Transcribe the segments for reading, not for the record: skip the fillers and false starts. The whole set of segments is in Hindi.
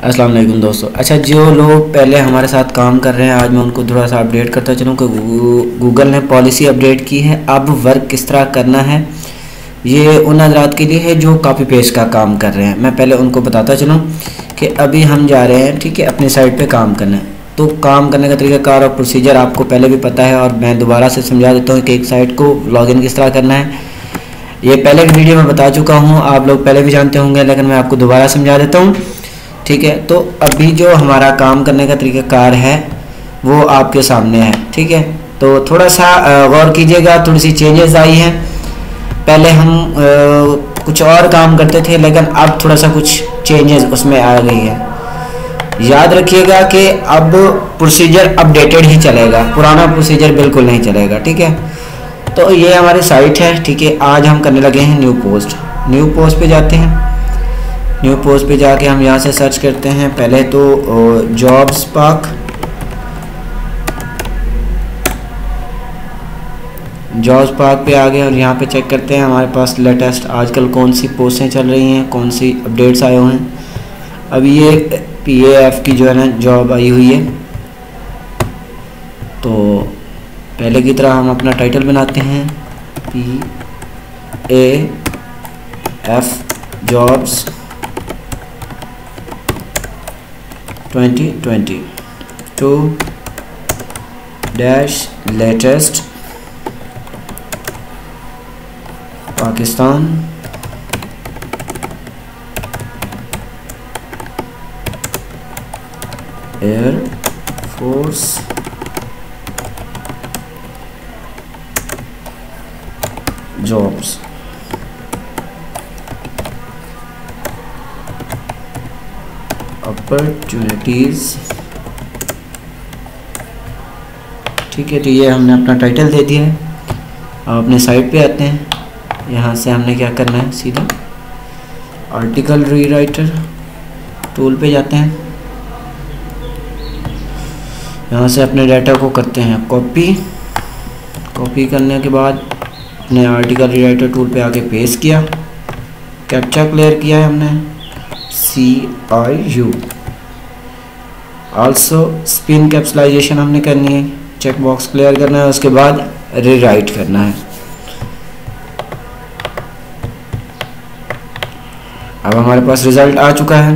अस्सलाम वालेकुम दोस्तों। अच्छा, जो लोग पहले हमारे साथ काम कर रहे हैं, आज मैं उनको थोड़ा सा अपडेट करता चलूँ कि गूगल ने पॉलिसी अपडेट की है। अब वर्क किस तरह करना है ये उन हजरात के लिए है जो कॉपी पेस्ट का काम कर रहे हैं। मैं पहले उनको बताता चलूँ कि अभी हम जा रहे हैं, ठीक है, अपनी साइट पे काम करने। तो काम करने का तरीक़ाकार और प्रोसीजर आपको पहले भी पता है और मैं दोबारा से समझा देता हूँ कि एक साइट को लॉगिन किस तरह करना है। ये पहले की वीडियो में बता चुका हूँ, आप लोग पहले भी जानते होंगे, लेकिन मैं आपको दोबारा समझा देता हूँ, ठीक है। तो अभी जो हमारा काम करने का तरीक़ाकार है वो आपके सामने है, ठीक है। तो थोड़ा सा गौर कीजिएगा, थोड़ी सी चेंजेस आई हैं। पहले हम कुछ और काम करते थे, लेकिन अब थोड़ा सा कुछ चेंजेस उसमें आ गई है। याद रखिएगा कि अब प्रोसीजर अपडेटेड ही चलेगा, पुराना प्रोसीजर बिल्कुल नहीं चलेगा, ठीक है। तो ये हमारी साइट है, ठीक है। आज हम करने लगे हैं न्यू पोस्ट। न्यू पोस्ट पे जाते हैं। न्यू पोस्ट पे जाके हम यहाँ से सर्च करते हैं। पहले तो जॉब्स पार्क, जॉब्स पार्क पे आ गए और यहाँ पे चेक करते हैं हमारे पास लेटेस्ट आजकल कौन सी पोस्टें चल रही हैं, कौन सी अपडेट्स आए हुए हैं। अभी ये PAF की जो है ना जॉब आई हुई है। तो पहले की तरह हम अपना टाइटल बनाते हैं, PAF jobs 2022 dash latest Pakistan air force jobs. Opportunities, ठीक है। तो ये हमने अपना टाइटल दे दिया है। अब अपने साइट पे आते हैं। यहाँ से हमने क्या करना है, सीधा आर्टिकल रीराइटर टूल पे जाते हैं। यहाँ से अपने डाटा को करते हैं कॉपी। कॉपी करने के बाद अपने आर्टिकल रीराइटर टूल पे आके पेस्ट किया। कैप्चा क्लियर किया है हमने, CIU। आल्सो स्पिन कैप्सुलाइजेशन हमने करनी है, चेक बॉक्स क्लियर करना है। उसके बाद रीराइट करना है। अब हमारे पास रिज़ल्ट आ चुका है।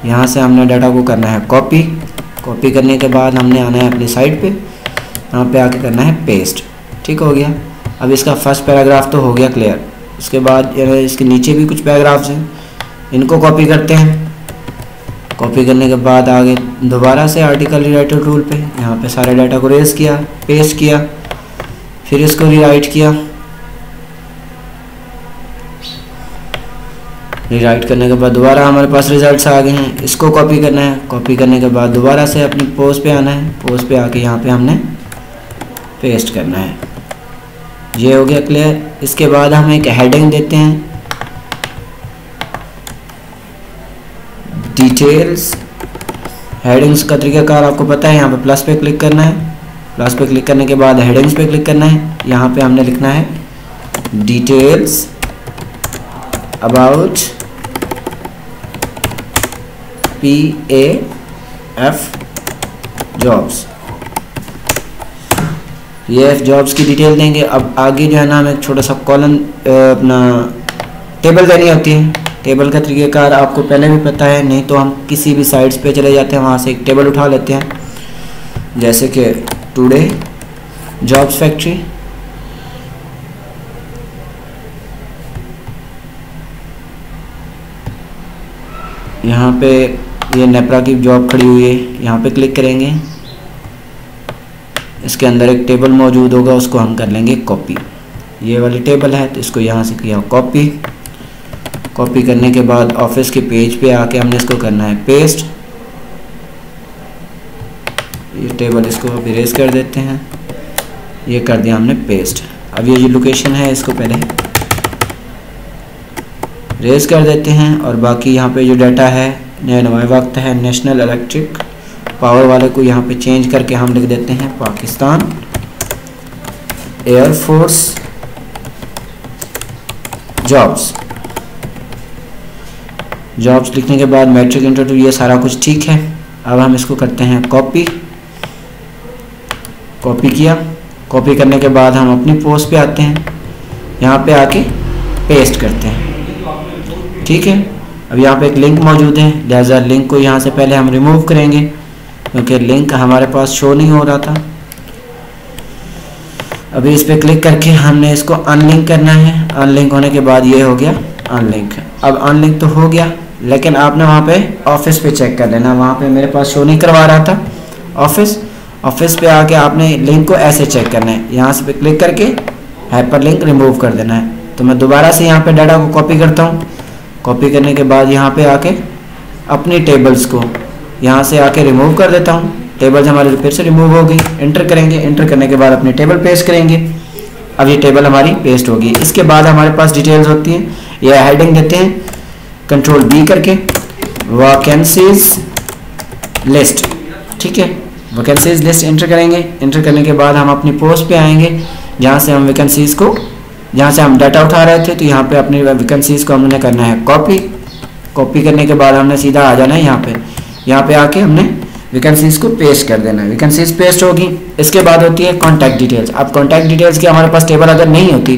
यहाँ से हमने डाटा को करना है कॉपी। कॉपी करने के बाद हमने आना है अपनी साइट पे, यहाँ पे आके करना है पेस्ट। ठीक हो गया। अब इसका फर्स्ट पैराग्राफ तो हो गया क्लियर। उसके बाद इसके नीचे भी कुछ पैराग्राफ्स हैं, इनको कॉपी करते हैं। कॉपी करने के बाद आगे दोबारा से आर्टिकल रीराइटर टूल पे यहाँ पे सारे डाटा को रेस किया, पेस्ट किया, फिर इसको रीराइट किया। रीराइट करने के बाद दोबारा हमारे पास रिजल्ट्स आ गए हैं। इसको कॉपी करना है। कॉपी करने के बाद दोबारा से अपनी पोस्ट पे आना है। पोस्ट पे आके यहाँ पे हमने पेस्ट करना है। ये हो गया क्लियर। इसके बाद हम एक हेडिंग देते हैं, डिटेल्स। हेडिंग्स का तरीकाकार आपको पता है, यहाँ पे प्लस पे क्लिक करना है। प्लस पे क्लिक करने के बाद हेडिंग्स पे क्लिक करना है। यहाँ पे हमने लिखना है details about PAF jobs. PAF jobs की डिटेल देंगे। अब आगे जो है ना हमें छोटा सा कॉलम अपना टेबल देनी होती है। टेबल का तरीक़ाकार आपको पहले भी पता है, नहीं तो हम किसी भी साइट्स पे चले जाते हैं, वहाँ से एक टेबल उठा लेते हैं, जैसे कि टुडे जॉब्स फैक्ट्री। यहाँ पे ये नेपरा की जॉब खड़ी हुई है, यहाँ पे क्लिक करेंगे। इसके अंदर एक टेबल मौजूद होगा, उसको हम कर लेंगे कॉपी। ये वाली टेबल है तो इसको यहाँ से किया कॉपी। कॉपी करने के बाद ऑफिस के पेज पे आके हमने इसको करना है पेस्ट। ये टेबल इसको अब इरेज कर देते हैं। ये कर दिया हमने पेस्ट। अब ये जो लोकेशन है इसको पहले रेज कर देते हैं और बाकी यहाँ पे जो डाटा है नया वक्त है नेशनल इलेक्ट्रिक पावर वाले को यहाँ पे चेंज करके हम लिख देते हैं पाकिस्तान एयरफोर्स जॉब्स। जॉब्स लिखने के बाद मैट्रिक इंटरव्यू, ये सारा कुछ ठीक है। अब हम इसको करते हैं कॉपी किया। कॉपी करने के बाद हम अपनी पोस्ट पे आते हैं, यहाँ पे आके पेस्ट करते हैं, ठीक है। अब यहाँ पे एक लिंक मौजूद है, लिहाजा लिंक को यहाँ से पहले हम रिमूव करेंगे क्योंकि लिंक हमारे पास शो नहीं हो रहा था। अभी इस पर क्लिक करके हमने इसको अनलिंक करना है। अनलिंक होने के बाद ये हो गया अनलिंक। अब अनलिंक तो हो गया, लेकिन आपने वहाँ पे ऑफिस पे चेक कर लेना। वहाँ पे मेरे पास शो नहीं करवा रहा था। ऑफिस पे आके आपने लिंक को ऐसे चेक करना है, यहाँ से पे क्लिक करके हाइपर लिंक रिमूव कर देना है। तो मैं दोबारा से यहाँ पे डाटा को कॉपी करता हूँ। कॉपी करने के बाद यहाँ पे आके अपनी टेबल्स को यहाँ से आके रिमूव कर देता हूँ। टेबल्स हमारी फिर से रिमूव हो गई। एंटर करेंगे, एंटर करने के बाद अपनी टेबल पेस्ट करेंगे। अब ये टेबल हमारी पेस्ट होगी। इसके बाद हमारे पास डिटेल्स होती हैं, ये हेडिंग देते हैं कंट्रोल बी करके, वैकेंसीज लिस्ट, ठीक है। वैकेंसीज लिस्ट एंटर करेंगे। एंटर करने के बाद हम अपनी पोस्ट पे आएंगे, जहाँ से हम वैकेंसीज को, जहाँ से हम डाटा उठा रहे थे, तो यहाँ पे अपनी वैकेंसीज को हमने करना है कॉपी करने के बाद हमने सीधा आ जाना है यहाँ पे आके हमने वैकेंसीज को पेस्ट कर देना है। वैकेंसीज पेस्ट होगी। इसके बाद होती है कॉन्टैक्ट डिटेल्स। अब कॉन्टैक्ट डिटेल्स की हमारे पास टेबल अगर नहीं होती,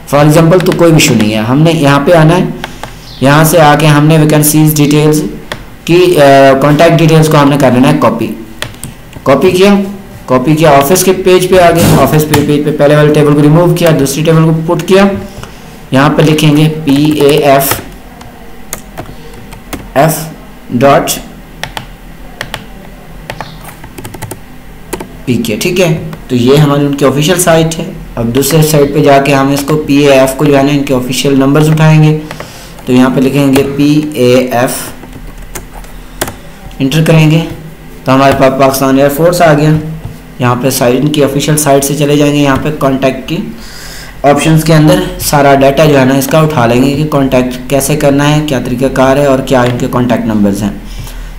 फॉर एग्जांपल, तो कोई इशू नहीं है। हमने यहाँ पे आना है, यहाँ से आके हमने वैकेंसीज डिटेल्स की कॉन्टैक्ट डिटेल्स को हमने कर लेना है कॉपी किया। ऑफिस के पेज पे आ गए। ऑफिस पेज पे पहले वाले टेबल को रिमूव किया, दूसरी टेबल को पुट किया। यहाँ पे लिखेंगे PAF PK, ठीक है। तो ये हमारी उनकी ऑफिशियल साइट है। अब दूसरे साइट पे जाके हम इसको PAF को जो है ना, इनके ऑफिशियल नंबर्स उठाएंगे। तो यहाँ पे लिखेंगे PAF, इंटर करेंगे तो हमारे पास पाकिस्तान एयरफोर्स आ गया। यहाँ पे साइट, इनकी ऑफिशियल साइट से चले जाएंगे। यहाँ पे कॉन्टैक्ट की ऑप्शंस के अंदर सारा डाटा जो है ना इसका उठा लेंगे कि कॉन्टैक्ट कैसे करना है, क्या तरीक़ाकार है और क्या इनके कॉन्टैक्ट नंबर्स हैं।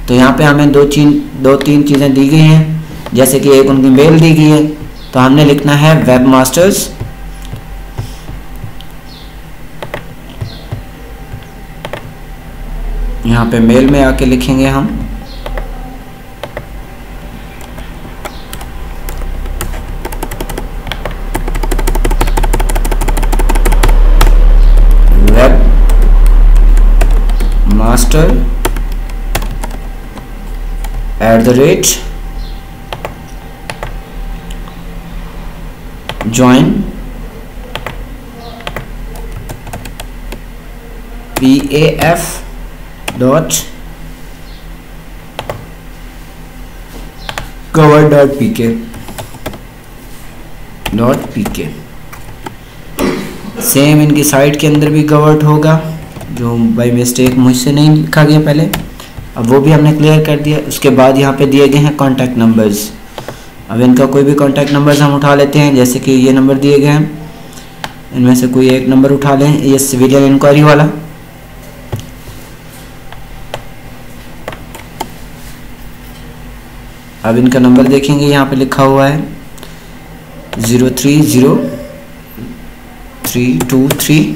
तो यहाँ पे हमें दो तीन चीज़ें दी गई हैं, जैसे कि एक उनकी मेल दी गई है। तो हमने लिखना है वेब मास्टर्स, यहाँ पे मेल में आके लिखेंगे हम web master @ join PAF.cover.pk same इनकी साइट के अंदर भी कवर्ड होगा, जो बाय मिस्टेक मुझसे नहीं लिखा गया पहले। अब वो भी हमने क्लियर कर दिया। उसके बाद यहाँ पे दिए गए हैं कॉन्टैक्ट नंबर्स। अब इनका कोई भी कॉन्टैक्ट नंबर्स हम उठा लेते हैं, जैसे कि ये नंबर दिए गए हैं, इनमें से कोई एक नंबर उठा लें। ये सिविलियन इंक्वायरी वाला, अब इनका नंबर देखेंगे, यहाँ पे लिखा हुआ है 030-323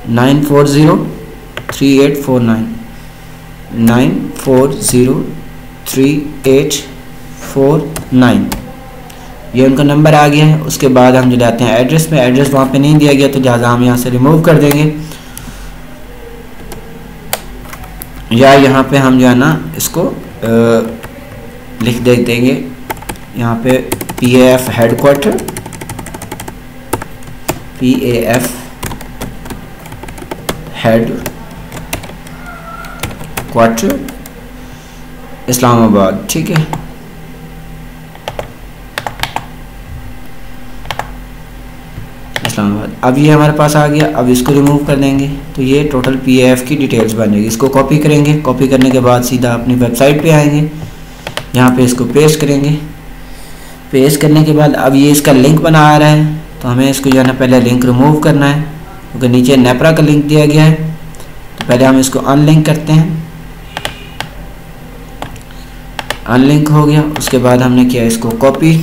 940-3849 940-3849, ये उनका नंबर आ गया है। उसके बाद हम जो जाते हैं एड्रेस पे, एड्रेस वहाँ पे नहीं दिया गया तो लिहाजा हम यहाँ से रिमूव कर देंगे, या यहाँ पे हम जो है ना इसको लिख देंगे यहाँ पे PAF headquarter, PAF headquarter Islamabad, ठीक है। इस्लामाबाद। अब ये हमारे पास आ गया। अब इसको रिमूव कर देंगे तो ये टोटल PAF की डिटेल्स बनेगी। इसको कॉपी करेंगे, कॉपी करने के बाद सीधा अपनी वेबसाइट पे आएंगे, यहाँ पे इसको पेस्ट करेंगे। पेस्ट करने के बाद अब ये इसका लिंक बना आ रहा है, तो हमें इसको जो है ना पहले लिंक रिमूव करना है, क्योंकि नीचे नेपरा का लिंक दिया गया है। तो पहले हम इसको अनलिंक करते हैं। अनलिंक हो गया। उसके बाद हमने किया इसको कॉपी,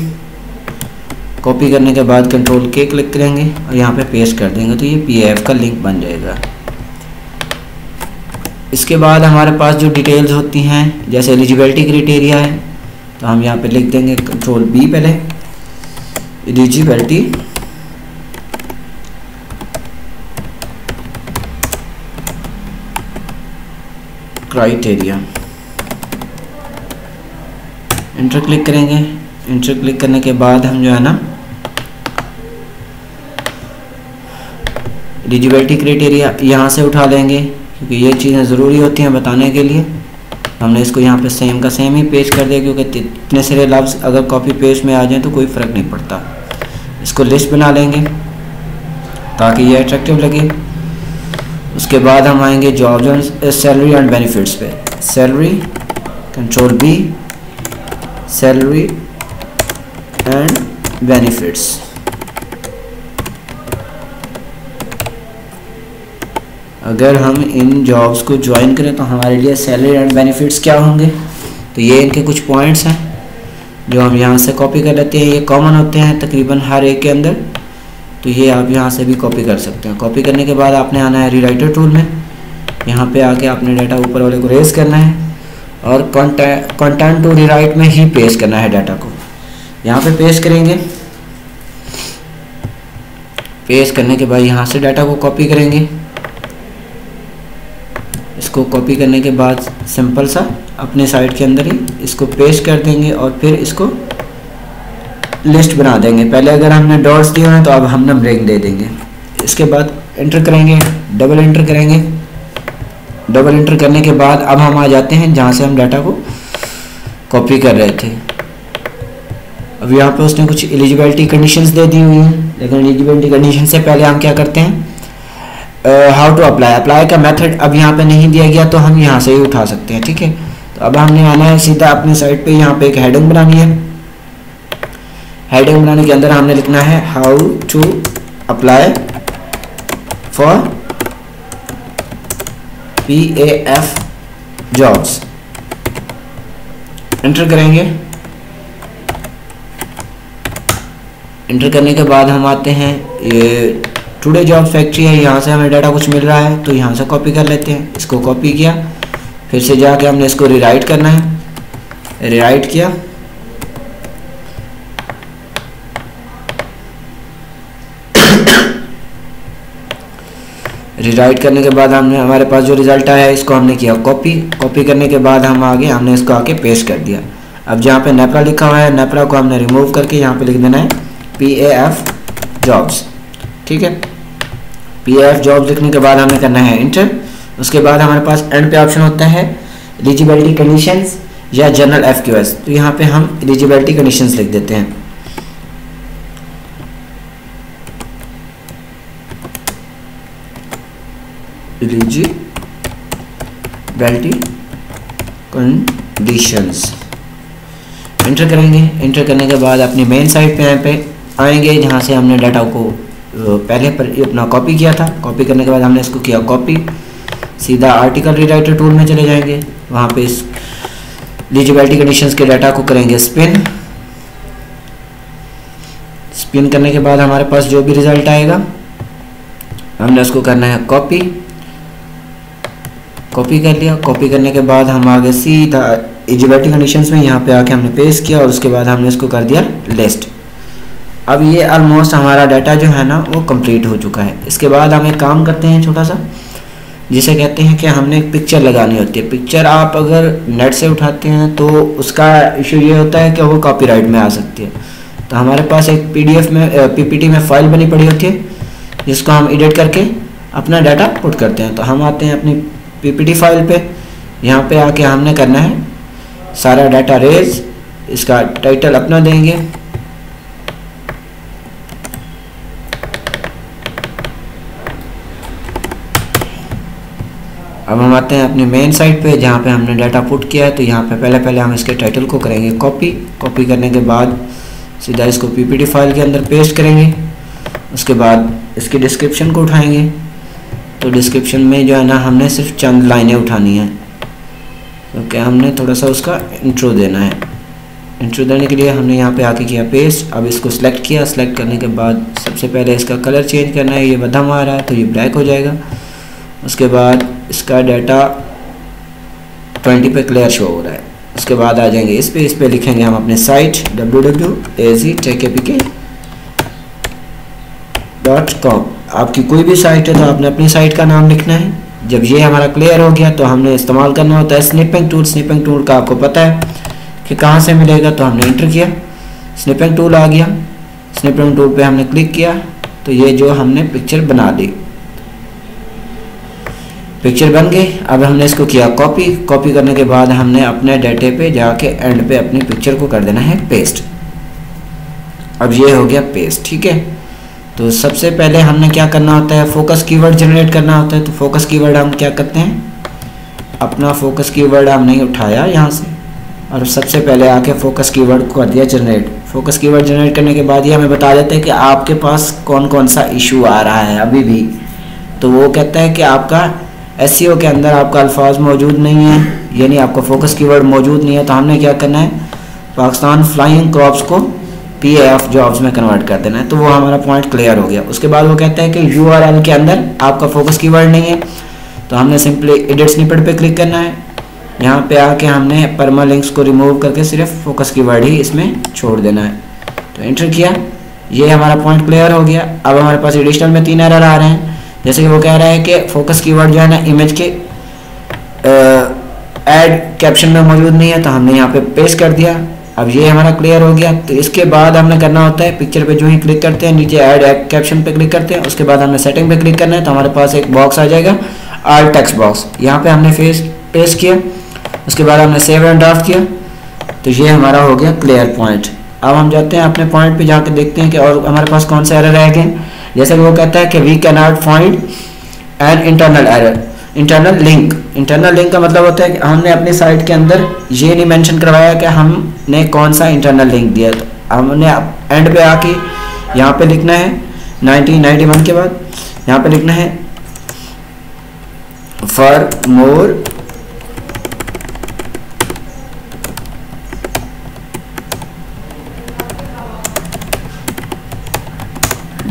कॉपी करने के बाद कंट्रोल के क्लिक करेंगे और यहाँ पे पेस्ट कर देंगे, तो ये PDF का लिंक बन जाएगा। इसके बाद हमारे पास जो डिटेल्स होती हैं, जैसे एलिजिबिलिटी क्राइटेरिया है, तो हम यहाँ पे लिख देंगे कंट्रोल B पहले, एलिजिबिलिटी क्राइटेरिया, इंटर क्लिक करेंगे। इंटर क्लिक करने के बाद हम जो है ना एलिजिबिलिटी क्राइटेरिया यहाँ से उठा लेंगे, क्योंकि ये चीज़ें ज़रूरी होती हैं बताने के लिए। हमने इसको यहाँ पे सेम का सेम ही पेस्ट कर दिया, क्योंकि इतने सारे लफ्ज़ अगर कॉपी पेस्ट में आ जाएं तो कोई फ़र्क नहीं पड़ता। इसको लिस्ट बना लेंगे ताकि ये अट्रैक्टिव लगे। उसके बाद हम आएंगे jobs and salary and benefits पे। Salary, control B, salary and benefits. अगर हम इन जॉब्स को ज्वाइन करें तो हमारे लिए सैलरी एंड बेनिफिट्स क्या होंगे, तो ये इनके कुछ पॉइंट्स हैं जो हम यहाँ से कॉपी कर लेते हैं। ये कॉमन होते हैं तकरीबन हर एक के अंदर, तो ये आप यहाँ से भी कॉपी कर सकते हैं। कॉपी करने के बाद आपने आना है रीराइटर टूल में, यहाँ पे आके आपने डाटा ऊपर वाले को रेज करना है और कंटेंट टू रीराइट में ही पेस्ट करना है डाटा को। यहाँ पे पेस्ट करेंगे। पेस्ट करने के बाद यहाँ से डाटा को कॉपी करेंगे। इसको कॉपी करने के बाद सिंपल सा अपने साइड के अंदर ही इसको पेस्ट कर देंगे और फिर इसको लिस्ट बना देंगे। पहले अगर हमने डॉट्स दिए हैं तो अब हम नंबरिंग दे देंगे। इसके बाद एंटर करेंगे, डबल एंटर करेंगे। डबल एंटर करने के बाद अब हम आ जाते हैं जहाँ से हम डाटा को कॉपी कर रहे थे। अब यहाँ पे उसने कुछ एलिजिबिलिटी कंडीशंस दे दी हुई हैं, लेकिन एलिजिबिलिटी कंडीशन से पहले हम क्या करते हैं, हाउ टू अप्लाई। अप्लाई का मेथड अब यहाँ पे नहीं दिया गया तो हम यहाँ से ही उठा सकते हैं, ठीक है। तो अब हमने आना है सीधा अपनी साइड पे, यहाँ पे एक हेडिंग बनानी है। हेडिंग बनाने के अंदर हमने लिखना है how to apply for PAF jobs. Enter करेंगे। एंटर करने के बाद हम आते हैं, ये टुडे जॉब फैक्ट्री है, यहाँ से हमें डाटा कुछ मिल रहा है तो यहाँ से कॉपी कर लेते हैं। इसको कॉपी किया, फिर से जाके हमने इसको रीराइट करना है। रीराइट किया, रीराइट करने के बाद हमने हमारे पास जो रिजल्ट आया है इसको हमने किया कॉपी। कॉपी करने के बाद हम आगे हमने इसको आके पेस्ट कर दिया। अब जहाँ पे नेपरा लिखा हुआ है, नेपरा को हमने रिमूव करके यहाँ पे लिख देना है PAF जॉब्स, ठीक है। PAF जॉब्स लिखने के बाद हमें करना है इंटर। उसके बाद हमारे पास एंड पे ऑप्शन होता है एलिजिबिलिटी कंडीशंस या जनरल FQS, तो यहाँ पे हम एलिजिबिलिटी कंडीशंस लिख देते हैं। एलिजिबिलिटी कंडीशंस, इंटर करेंगे। इंटर करने के बाद अपनी मेन साइट पे यहाँ पे आएंगे जहाँ से हमने डाटा को पहले पर अपना कॉपी किया था। कॉपी करने के बाद हमने इसको किया कॉपी, सीधा आर्टिकल रीराइटर टूल में चले जाएंगे। वहाँ पे इस एलिजिबिलिटी कंडीशंस के डाटा को करेंगे स्पिन। स्पिन करने के बाद हमारे पास जो भी रिजल्ट आएगा हमने उसको करना है कॉपी। कॉपी कर लिया। कॉपी करने के बाद हम आगे सीधा एलिजिबिलिटी कंडीशंस में यहाँ पे आके हमने पेस्ट किया और उसके बाद हमने इसको कर दिया लिस्ट। अब ये ऑलमोस्ट हमारा डाटा जो है ना वो कंप्लीट हो चुका है। इसके बाद हम एक काम करते हैं छोटा सा, जिसे कहते हैं कि हमने एक पिक्चर लगानी होती है। पिक्चर आप अगर नेट से उठाते हैं तो उसका इशू ये होता है कि वो कॉपीराइट में आ सकती है। तो हमारे पास एक PDF में PPT में फाइल बनी पड़ी होती है जिसको हम एडिट करके अपना डाटा पुट करते हैं। तो हम आते हैं अपनी PPT फाइल पे, यहाँ पे आके हमने करना है सारा डाटा रेज, इसका टाइटल अपना देंगे। अब हम आते हैं अपनी मेन साइट पे जहाँ पे हमने डाटा पुट किया है। तो यहाँ पे पहले हम इसके टाइटल को करेंगे कॉपी। कॉपी करने के बाद सीधा इसको PPT फाइल के अंदर पेस्ट करेंगे। उसके बाद इसकी डिस्क्रिप्शन को उठाएंगे। तो डिस्क्रिप्शन में जो है ना हमने सिर्फ चंद लाइनें उठानी हैं, क्योंकि हमने थोड़ा सा उसका इंट्रो देना है। इंट्रो देने के लिए हमने यहाँ पे आके किया पेस्ट। अब इसको सिलेक्ट किया, सिलेक्ट करने के बाद सबसे पहले इसका कलर चेंज करना है। ये मध्यम आ रहा है तो ये ब्लैक हो जाएगा। उसके बाद इसका डाटा 20 पे क्लियर शो हो रहा है। उसके बाद आ जाएंगे इस पे लिखेंगे हम अपने साइट www.aztechapk.com। आपकी कोई भी साइट है तो आपने अपनी साइट का नाम लिखना है। जब ये हमारा क्लियर हो गया तो हमने इस्तेमाल करना होता है स्निपिंग टूल। स्निपिंग टूल का आपको पता है कि कहाँ से मिलेगा, तो हमने इंटर किया, स्निपिंग टूल आ गया। स्निपिंग टूल पे हमने क्लिक किया तो ये जो हमने पिक्चर बना ली, पिक्चर बन गई। अब हमने इसको किया कॉपी। कॉपी करने के बाद हमने अपने डाटे पे जाके एंड पे अपनी पिक्चर को कर देना है पेस्ट। अब ये हो गया पेस्ट, ठीक है। तो सबसे पहले हमने क्या करना होता है, फोकस कीवर्ड जनरेट करना होता है। तो फोकस कीवर्ड हम क्या करते हैं, अपना फोकस कीवर्ड हमने उठाया यहाँ से और सबसे पहले आके फोकस कीवर्ड को कर दिया जनरेट। फोकस कीवर्ड जनरेट करने के बाद ये हमें बता देता है कि आपके पास कौन कौन सा इशू आ रहा है अभी भी। तो वो कहता है कि आपका SEO के अंदर आपका अल्फाज मौजूद नहीं है, यानी आपका फोकस कीवर्ड मौजूद नहीं है। तो हमने क्या करना है, पाकिस्तान फ्लाइंग क्रॉप्स को PAF जॉब्स में कन्वर्ट कर देना है। तो वो हमारा पॉइंट क्लियर हो गया। उसके बाद वो कहता है कि URL के अंदर आपका फोकस कीवर्ड नहीं है, तो हमने सिंपली एडिट स्निपेट पे क्लिक करना है। यहाँ पे आके हमने परमालिंक्स को रिमूव करके सिर्फ फोकस कीवर्ड ही इसमें छोड़ देना है। तो एंटर किया, ये हमारा पॉइंट क्लियर हो गया। अब हमारे पास एडिशनल में 3 एरर आ रहे हैं। जैसे कि वो कह रहा है कि फोकस कीवर्ड जो है ना इमेज के ऐड कैप्शन में मौजूद नहीं है, तो हमने यहाँ पे पेस्ट कर दिया। अब ये हमारा क्लियर हो गया। तो इसके बाद हमने करना होता है, पिक्चर पे जो ही क्लिक करते हैं नीचे ऐड कैप्शन पे क्लिक करते हैं, उसके बाद हमने सेटिंग पे क्लिक करना है। तो हमारे पास एक बॉक्स आ जाएगा आल टेक्स्ट बॉक्स, यहाँ पे हमने पेस्ट किया। उसके बाद हमने सेव एंड ड्राफ्ट किया। तो ये हमारा हो गया क्लियर पॉइंट। अब हम जाते हैं अपने पॉइंट पे जाकर देखते हैं कि और हमारे पास कौन सा एरर रह गए। जैसे कि वो कहता है कि we can not find an internal error. Internal link, internal link का मतलब होता है कि हमने अपनी साइट के अंदर ये नहीं मेंशन करवाया कि हमने कौन सा इंटरनल लिंक दिया। तो हमने एंड पे आके यहाँ पे लिखना है 1991 के बाद यहाँ पे लिखना है for more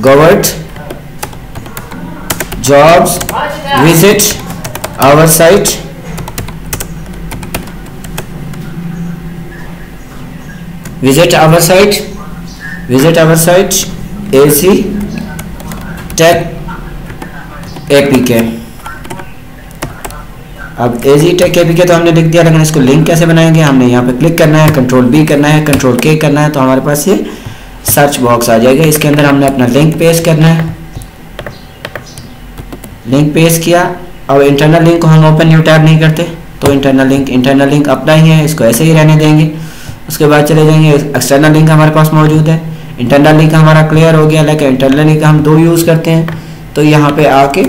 government jobs visit our site AC Tech APK। अब AZ Tech APK तो हमने लिख दिया, लेकिन इसको लिंक कैसे बनाएंगे, हमने यहाँ पे क्लिक करना है, कंट्रोल B करना है, कंट्रोल K करना है। तो हमारे पास ये सर्च बॉक्स आ जाएगा। इसके अंदर हमने अपना लिंक पेस्ट करना है। लिंक पेस्ट किया। अब इंटरनल लिंक को हम ओपन न्यू टैब नहीं करते, तो इंटरनल लिंक अपना ही है, इसको ऐसे ही रहने देंगे। उसके बाद चले जाएंगे, एक्सटर्नल लिंक हमारे पास मौजूद है। इंटरनल लिंक हमारा क्लियर हो गया, लेकिन इंटरनल लिंक हम 2 यूज़ करते हैं। तो यहाँ पे आके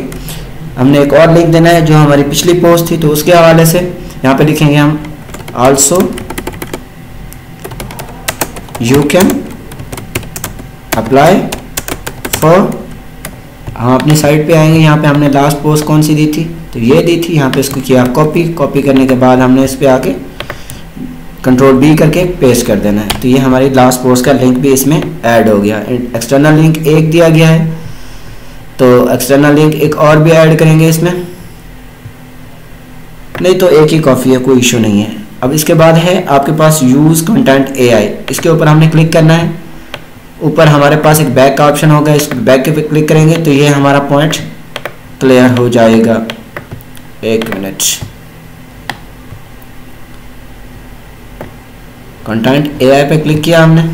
हमने एक और लिंक देना है जो हमारी पिछली पोस्ट थी, तो उसके हवाले से यहाँ पे लिखेंगे हम also you can apply for. हम अपनी साइट पे आएंगे, यहाँ पे हमने लास्ट पोस्ट कौन सी दी थी, तो ये दी थी। यहाँ पे इसको किया कॉपी करने के बाद हमने इस पे आके कंट्रोल B करके पेस्ट कर देना है। तो ये हमारी लास्ट पोस्ट का लिंक भी इसमें ऐड हो गया। एक्सटर्नल लिंक एक दिया गया है, तो एक्सटर्नल लिंक एक और भी ऐड करेंगे इसमें, नहीं तो एक ही काफ़ी है, कोई इशू नहीं है। अब इसके बाद है आपके पास यूज़ कंटेंट AI, इसके ऊपर हमने क्लिक करना है। ऊपर हमारे पास एक बैक का ऑप्शन होगा, इस बैक के पे क्लिक करेंगे तो ये हमारा पॉइंट क्लियर हो जाएगा। 1 मिनट, कंटेंट AI पे क्लिक किया हमने।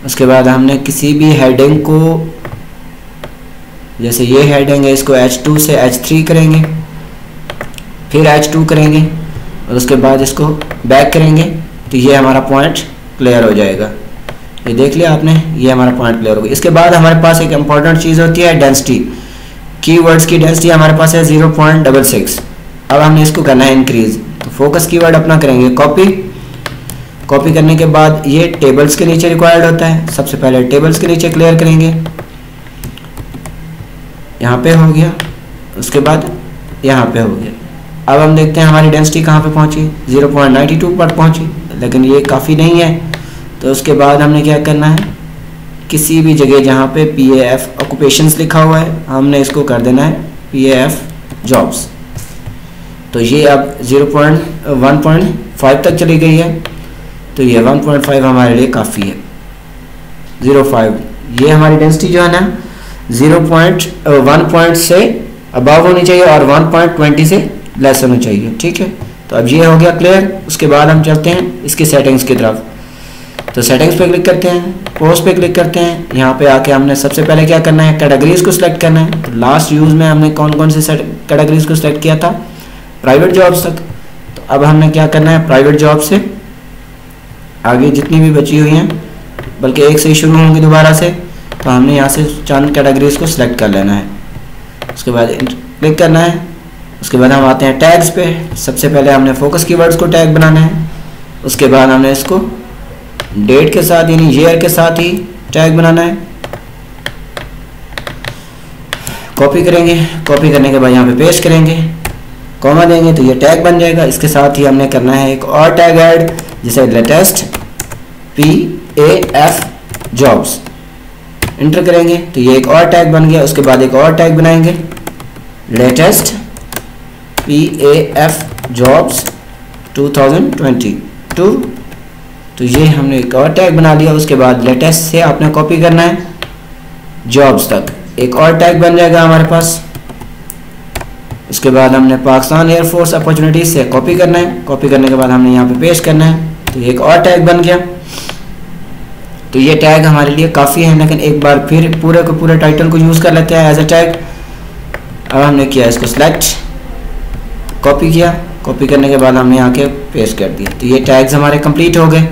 उसके बाद हमने किसी भी हेडिंग को, जैसे ये हेडिंग है, इसको H2 से H3 करेंगे, फिर H2 करेंगे और उसके बाद इसको बैक करेंगे, तो ये हमारा पॉइंट क्लियर हो जाएगा। ये देख लिया आपने, ये हमारा पॉइंट क्लियर हो गया। इसके बाद हमारे पास एक इंपॉर्टेंट चीज़ होती है डेंसिटी। कीवर्ड्स की डेंसिटी हमारे पास है 0.66। अब हमने इसको करना है इंक्रीज। तो फोकस कीवर्ड अपना करेंगे कॉपी करने के बाद ये टेबल्स के नीचे रिक्वायर्ड होता है। सबसे पहले टेबल्स के नीचे क्लियर करेंगे, यहाँ पे हो गया, उसके बाद यहाँ पे हो गया। अब हम देखते हैं हमारी डेंसिटी कहाँ पे पहुँची, 0.92 पर पहुँची। लेकिन ये काफ़ी नहीं है। तो उसके बाद हमने क्या करना है, किसी भी जगह जहाँ पे PAF ऑक्यूपेशंस लिखा हुआ है हमने इसको कर देना है PAF जॉब्स। तो ये अब 1.5 तक चली गई है, तो ये 1.5 हमारे लिए काफ़ी है। 0.5 ये हमारी डेंसिटी जो है ना 1 से अबव होनी चाहिए और 1.20 से लेस होनी चाहिए, ठीक है। तो अब ये हो गया क्लियर। उसके बाद हम चलते हैं इसकी सेटिंग्स की तरफ। तो सेटिंग्स पे क्लिक करते हैं, पोस्ट पे क्लिक करते हैं। यहाँ पे आके हमने सबसे पहले क्या करना है, कैटेगरीज को सिलेक्ट करना है। तो लास्ट यूज़ में हमने कौन कौन से कैटेगरीज को सिलेक्ट किया था, प्राइवेट जॉब्स तक। तो अब हमने क्या करना है, प्राइवेट जॉब से आगे जितनी भी बची हुई हैं, बल्कि एक से ही शुरू होंगी दोबारा से, तो हमने यहाँ से चंद कैटेगरीज को सिलेक्ट कर लेना है। उसके बाद क्लिक करना है। उसके बाद हम आते हैं टैग्स पे। सबसे पहले हमने फोकस कीवर्ड्स को टैग बनाना है। उसके बाद हमने इसको डेट के साथ यानी ईयर के साथ ही टैग बनाना है। कॉपी करेंगे, कॉपी करने के बाद यहाँ पे पेस्ट करेंगे, कॉमा देंगे तो ये टैग बन जाएगा। इसके साथ ही हमने करना है एक और टैग ऐड, जिसे लेटेस्ट PAF जॉब्स इंटर करेंगे तो ये एक और टैग बन गया। उसके बाद एक और टैग बनाएंगे लेटेस्ट PAF जॉब्स 2022। तो ये हमने एक और टैग बना लिया। उसके बाद लेटेस्ट से आपने कॉपी करना है जॉब्स तक, एक और टैग बन जाएगा हमारे पास। उसके बाद हमने पाकिस्तान एयरफोर्स अपॉर्चुनिटीज से कॉपी करना है। कॉपी करने के बाद हमने यहाँ पे पेस्ट करना है तो ये एक और टैग बन गया। तो ये टैग हमारे लिए काफ़ी है, लेकिन एक बार फिर पूरे को पूरे टाइटल को यूज़ कर लेते हैं एज ए टैग। अब हमने किया इसको सिलेक्ट, कॉपी किया, कॉपी करने के बाद हमने यहाँ के पेस्ट कर दिया। तो ये टैग्स हमारे कंप्लीट हो गए।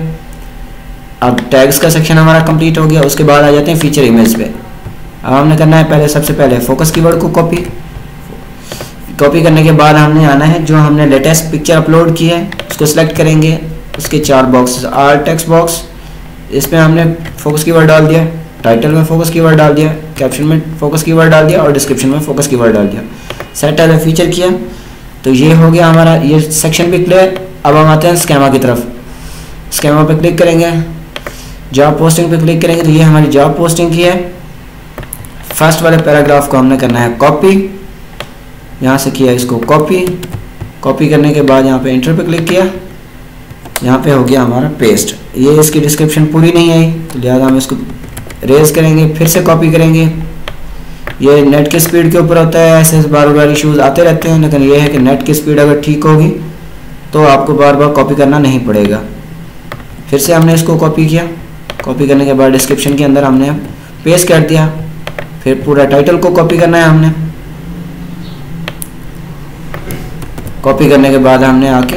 अब टैग्स का सेक्शन हमारा कंप्लीट हो गया। उसके बाद आ जाते हैं फीचर इमेज पे। अब हमने करना है पहले सबसे पहले फोकस कीवर्ड को कॉपी करने के बाद हमने आना है जो हमने लेटेस्ट पिक्चर अपलोड की है उसको सिलेक्ट करेंगे। उसके 4 बॉक्सेस, आर टेक्स्ट बॉक्स, इसमें हमने फोकस कीवर्ड डाल दिया, टाइटल में फोकस कीवर्ड डाल दिया, कैप्शन में फोकस कीवर्ड डाल दिया और डिस्क्रिप्शन में फोकस कीवर्ड डाल दिया। सेट एज ए फीचर किया तो ये हो गया हमारा ये सेक्शन भी क्लियर। अब हम आते हैं स्कीमा की तरफ। स्कीमा पे क्लिक करेंगे, जॉब पोस्टिंग पे क्लिक करेंगे तो ये हमारी जॉब पोस्टिंग की है। फर्स्ट वाले पैराग्राफ को हमने करना है कॉपी, यहाँ से किया इसको कॉपी, कॉपी करने के बाद यहाँ पे इंटर पे क्लिक किया, यहाँ पे हो गया हमारा पेस्ट। ये इसकी डिस्क्रिप्शन पूरी नहीं आई तो लिहाजा हम इसको रेज करेंगे, फिर से कॉपी करेंगे। ये नेट की स्पीड के ऊपर होता है, ऐसे बार बार इश्यूज आते रहते हैं, लेकिन ये है कि नेट की स्पीड अगर ठीक होगी तो आपको बार बार कॉपी करना नहीं पड़ेगा। फिर से हमने इसको कॉपी किया, कॉपी करने के बाद डिस्क्रिप्शन के अंदर हमने पेस्ट कर दिया। फिर पूरा टाइटल को कॉपी करना है हमने, कॉपी करने के बाद हमने आके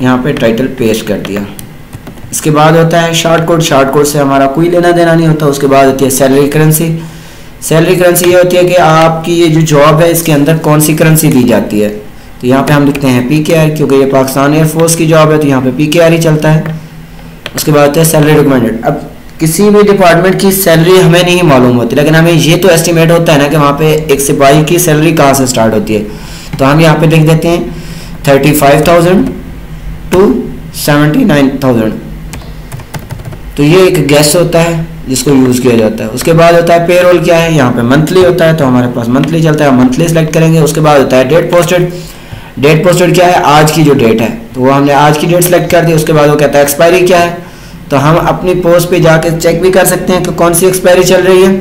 यहाँ पे टाइटल पेस्ट कर दिया। इसके बाद होता है शॉर्ट कोड। शॉर्ट कोड से हमारा कोई लेना देना नहीं होता। उसके बाद होती है सैलरी करेंसी। सैलरी करेंसी ये होती है कि आपकी ये जो जॉब है इसके अंदर कौन सी करेंसी दी जाती है। तो यहाँ पे हम लिखते हैं PKR, क्योंकि ये पाकिस्तान एयरफोर्स की जॉब है तो यहाँ पे PKR ही चलता है। उसके बाद होता है सैलरी रिकमेंडेड। अब किसी भी डिपार्टमेंट की सैलरी हमें नहीं मालूम होती, लेकिन हमें ये तो एस्टिमेट होता है ना कि वहाँ पे एक सिपाही की सैलरी कहाँ से स्टार्ट होती है। तो हम यहाँ पे लिख देते हैं 35,000 to 79,000। तो ये एक गैस होता है जिसको यूज़ किया जाता है। उसके बाद होता है पेरोल, क्या है यहाँ पे मंथली होता है तो हमारे पास मंथली चलता है, मंथली सेलेक्ट करेंगे। उसके बाद होता है डेट पोस्टेड। डेट पोस्टेड क्या है, आज की जो डेट है तो वो हमने आज की डेट सेलेक्ट कर दी। उसके बाद वो कहता है एक्सपायरी क्या है, तो हम अपनी पोस्ट पे जाके चेक भी कर सकते हैं कि कौन सी एक्सपायरी चल रही है।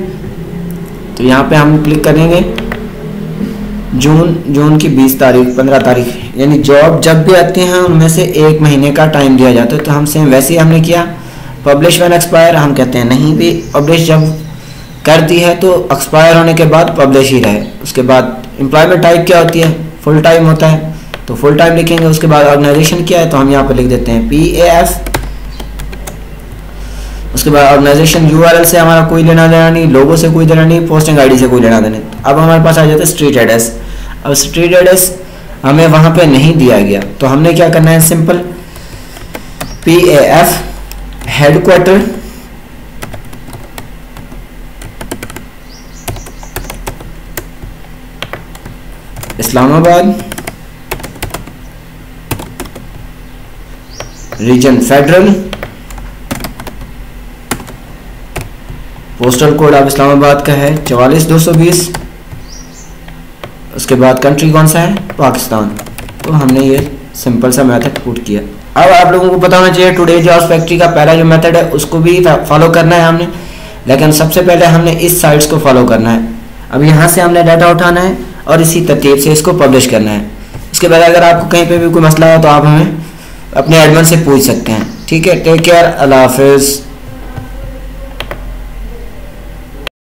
तो यहाँ पे हम क्लिक करेंगे जून की 20 तारीख 15 तारीख, यानी जॉब जब भी आती हैं उनमें से 1 महीने का टाइम दिया जाता है। तो हम सेम वैसे ही हमने किया। पब्लिश व्हेन एक्सपायर, हम कहते हैं नहीं भी पब्लिश जब कर दी है तो एक्सपायर होने के बाद पब्लिश ही रहे। उसके बाद एम्प्लॉयमेंट टाइप क्या होती है, फुल टाइम होता है तो फुल टाइम लिखेंगे। उसके बाद ऑर्गेनाइजेशन क्या है तो हम यहाँ पर लिख देते हैं PAF। उसके बाद ऑर्गेनाइजेशन URL से हमारा कोई लेना देना नहीं, लोगो से कोई देना नहीं, पोस्टिंग ID से कोई लेना देना नहीं। अब हमारे पास आ जाता है स्ट्रीट एड्रेस। अब स्ट्रीट एड्रेस हमें वहाँ पे नहीं दिया गया तो हमने क्या करना है, simple PAF headquarter Islamabad region federal, postal code अब इस्लामाबाद का है 44220। उसके बाद कंट्री कौन सा है, पाकिस्तान। तो हमने ये सिंपल सा मेथड पुट किया। अब आप लोगों को पता होना चाहिए टुडे जॉब्स फैक्ट्री का पहला जो मेथड है उसको भी फॉलो करना है हमने, लेकिन सबसे पहले हमने इस साइट्स को फॉलो करना है। अब यहाँ से हमने डाटा उठाना है और इसी तरतीब से इसको पब्लिश करना है। इसके बाद अगर आपको कहीं पे भी कोई मसला हो तो आप हमें अपने एडमिन से पूछ सकते हैं। ठीक है, टेक केयर, अल्लाह हाफिज़।